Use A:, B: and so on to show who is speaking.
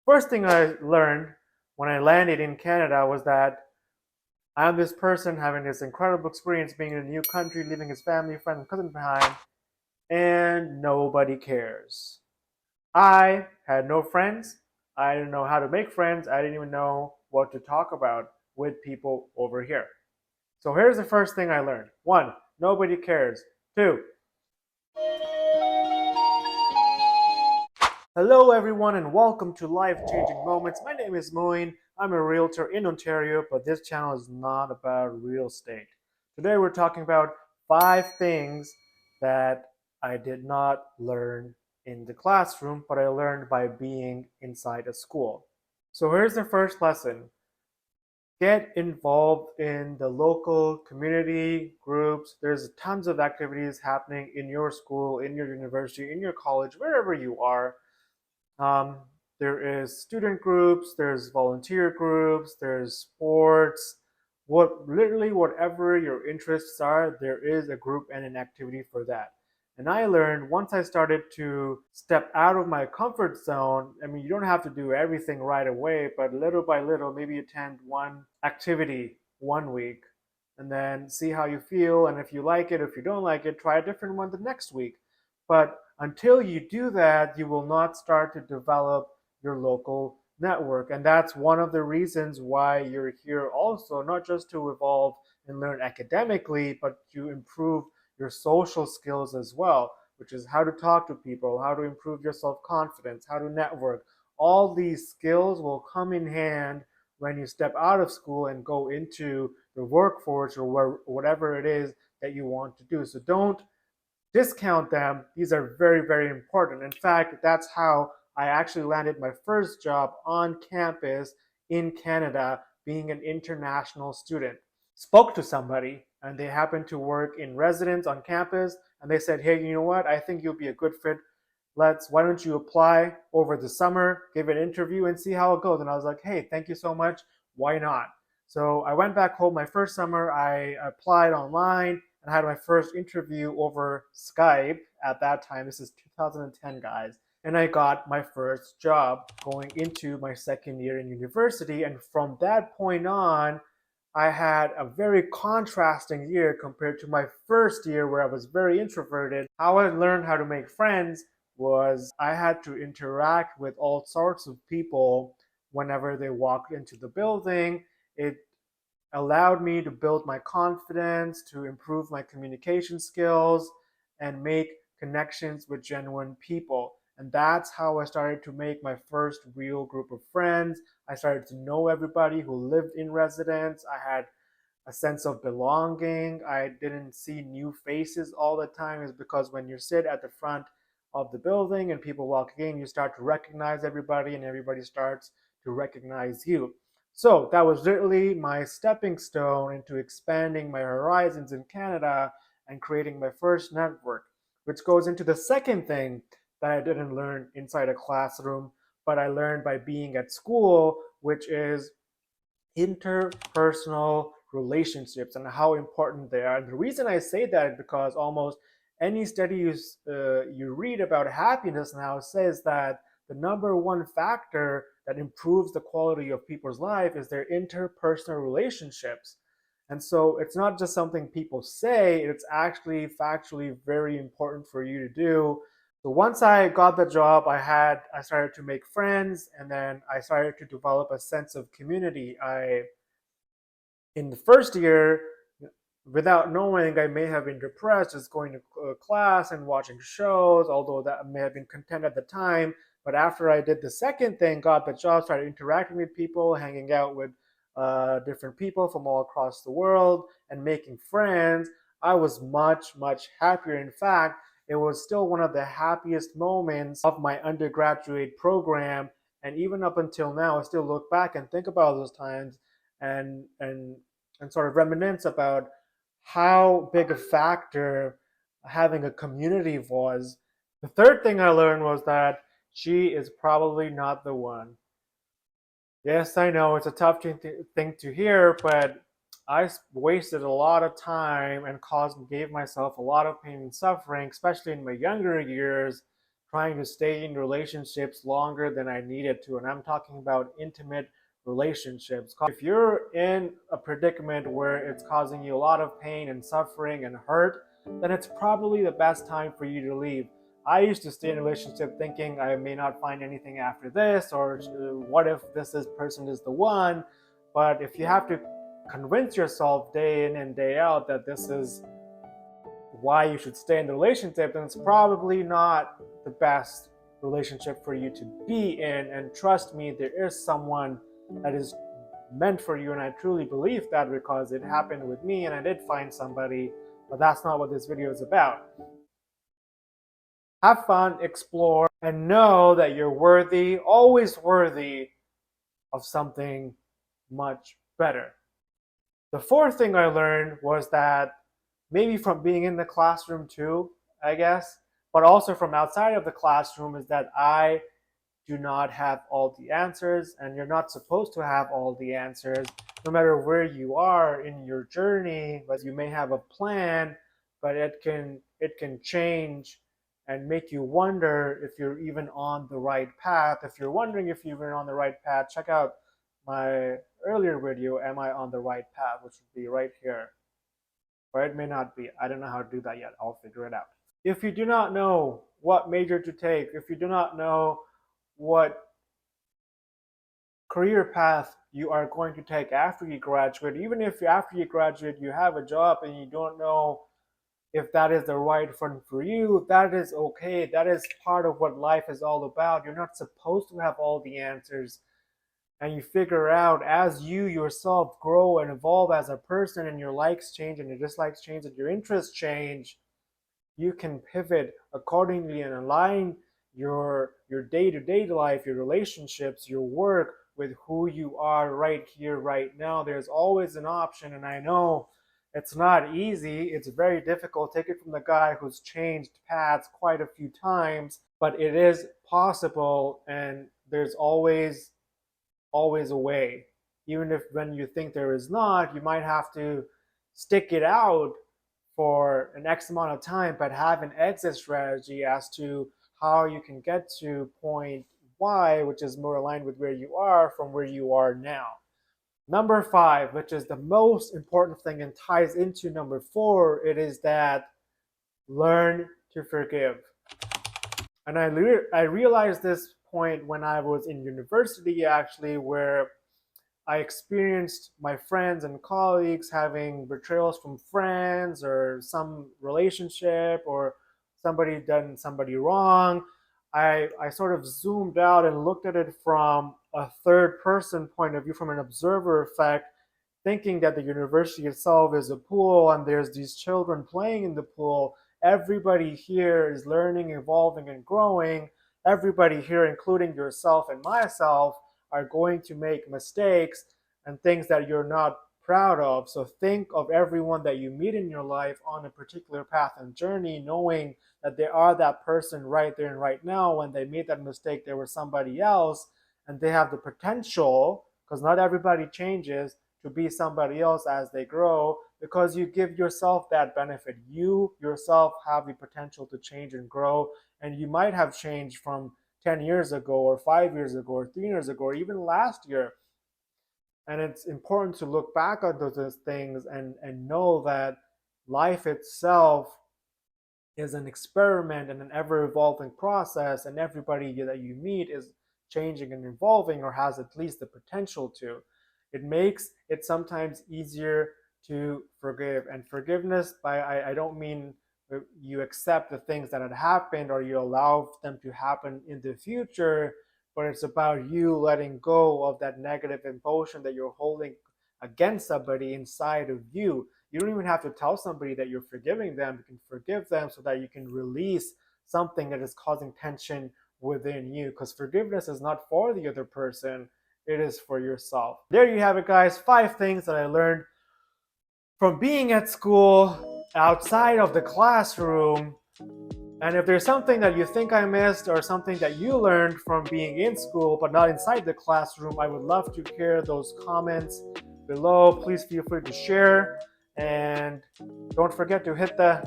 A: First thing I learned when I landed in Canada was that I'm this person having this incredible experience being in a new country, leaving his family, friends, and cousins behind, and nobody cares. I had no friends. I didn't know how to make friends. I didn't even know what to talk about with people over here. So here's the first thing I learned. One, nobody cares. Two, hello everyone and welcome to Life Changing Moments. My name is Moin. I'm a realtor in Ontario, but this channel is not about real estate. Today we're talking about 5 things that I did not learn in the classroom, but I learned by being inside a school. So here's the first lesson. Get involved in the local community groups. There's tons of activities happening in your school, in your university, in your college, wherever you are. Um, there is student groups, there's volunteer groups, there's sports. Literally whatever your interests are, there is a group and an activity for that. And I learned once I started to step out of my comfort zone. I mean, you don't have to do everything right away, but little by little, maybe attend one activity one week and then see how you feel. And if you like it, if you don't like it, try a different one the next week. But until you do that, you will not start to develop your local network. And that's one of the reasons why you're here also, not just to evolve and learn academically, but to improve your social skills as well, which is how to talk to people, how to improve your self-confidence, how to network. All these skills will come in hand when you step out of school and go into the workforce or whatever it is that you want to do. So don't discount them. These are very, very important. In fact, that's how I actually landed my first job on campus in Canada, being an international student. Spoke to somebody and they happened to work in residence on campus, and they said, hey, you know what, I think you'll be a good fit. Why don't you apply over the summer, give an interview and see how it goes. And I was like, hey, thank you so much, why not? So I went back home my first summer. I applied online and I had my first interview over Skype at that time. This is 2010, guys. And I got my first job going into my second year in university. And from that point on, I had a very contrasting year compared to my first year where I was very introverted. How I learned how to make friends was I had to interact with all sorts of people whenever they walked into the building. It allowed me to build my confidence, to improve my communication skills, and make connections with genuine people. And that's how I started to make my first real group of friends. I started to know everybody who lived in residence. I had a sense of belonging. I didn't see new faces all the time. Is because when you sit at the front of the building and people walk in, you start to recognize everybody and everybody starts to recognize you. So that was literally my stepping stone into expanding my horizons in Canada and creating my first network, which goes into the second thing that I didn't learn inside a classroom, but I learned by being at school, which is interpersonal relationships and how important they are. And the reason I say that is because almost any study you read about happiness now says that the number one factor that improves the quality of people's life is their interpersonal relationships. And so it's not just something people say, it's actually factually very important for you to do. So once I got the job, I started to make friends, and then I started to develop a sense of community. In the first year, without knowing, I may have been depressed just going to class and watching shows, although that may have been content at the time. But after I did the second thing, got the job, started interacting with people, hanging out with different people from all across the world, and making friends, I was much, much happier. In fact, it was still one of the happiest moments of my undergraduate program. And even up until now, I still look back and think about those times and and and sort of reminisce about how big a factor having a community was. The third thing I learned was that she is probably not the one. Yes, I know it's a tough thing to hear, but I wasted a lot of time and gave myself a lot of pain and suffering, especially in my younger years, trying to stay in relationships longer than I needed to. And I'm talking about intimate relationships. If you're in a predicament where it's causing you a lot of pain and suffering and hurt, then it's probably the best time for you to leave. I used to stay in a relationship thinking I may not find anything after this, or what if person is the one. But if you have to convince yourself day in and day out that this is why you should stay in the relationship, then it's probably not the best relationship for you to be in. And trust me, there is someone that is meant for you, and I truly believe that because it happened with me and I did find somebody. But that's not what this video is about. Have fun, explore, and know that you're worthy, always worthy of something much better. The fourth thing I learned was that, maybe from being in the classroom too, I guess, but also from outside of the classroom, is that I do not have all the answers, and you're not supposed to have all the answers, no matter where you are in your journey. But you may have a plan, but it can change and make you wonder if you're even on the right path. If you're wondering if you're even on the right path, check out my earlier video, Am I on the Right Path, which would be right here. Or it may not be. I don't know how to do that yet. I'll figure it out. If you do not know what major to take, if you do not know what career path you are going to take after you graduate, even if after you graduate you have a job and you don't know if that is the right one for you, that is okay. That is part of what life is all about. You're not supposed to have all the answers. And you figure out as you yourself grow and evolve as a person, and your likes change and your dislikes change and your interests change, you can pivot accordingly and align your day-to-day life, your relationships, your work with who you are right here, right now. There's always an option, and I know it's not easy. It's very difficult. Take it from the guy who's changed paths quite a few times, but it is possible, and there's always a way. Even if when you think there is not, you might have to stick it out for an X amount of time, but have an exit strategy as to how you can get to point Y, which is more aligned with where you are from where you are now. Number 5, which is the most important thing and ties into number 4, it is that learn to forgive. And I realized this point when I was in university, actually, where I experienced my friends and colleagues having betrayals from friends, or some relationship, or somebody done somebody wrong. I sort of zoomed out and looked at it from a third person point of view, from an observer effect, thinking that the university itself is a pool and there's these children playing in the pool. Everybody here is learning, evolving, and growing. Everybody here, including yourself and myself, are going to make mistakes and things that you're not proud of. So think of everyone that you meet in your life on a particular path and journey, knowing that they are that person right there and right now. When they made that mistake, they were somebody else, and they have the potential, because not everybody changes, to be somebody else as they grow, because you give yourself that benefit. You yourself have the potential to change and grow, and you might have changed from 10 years ago, or 5 years ago, or 3 years ago, or even last year. And it's important to look back on those things and know that life itself is an experiment and an ever-evolving process, and everybody that you meet is changing and evolving, or has at least the potential to. It makes it sometimes easier to forgive. And forgiveness, I don't mean you accept the things that had happened or you allow them to happen in the future, but it's about you letting go of that negative emotion that you're holding against somebody inside of you. You don't even have to tell somebody that you're forgiving them. You can forgive them so that you can release something that is causing tension within you, because forgiveness is not for the other person, it is for yourself. There you have it, guys. 5 things that I learned from being at school, outside of the classroom. And if there's something that you think I missed, or something that you learned from being in school but not inside the classroom, I would love to hear those comments below. Please feel free to share, and don't forget to hit the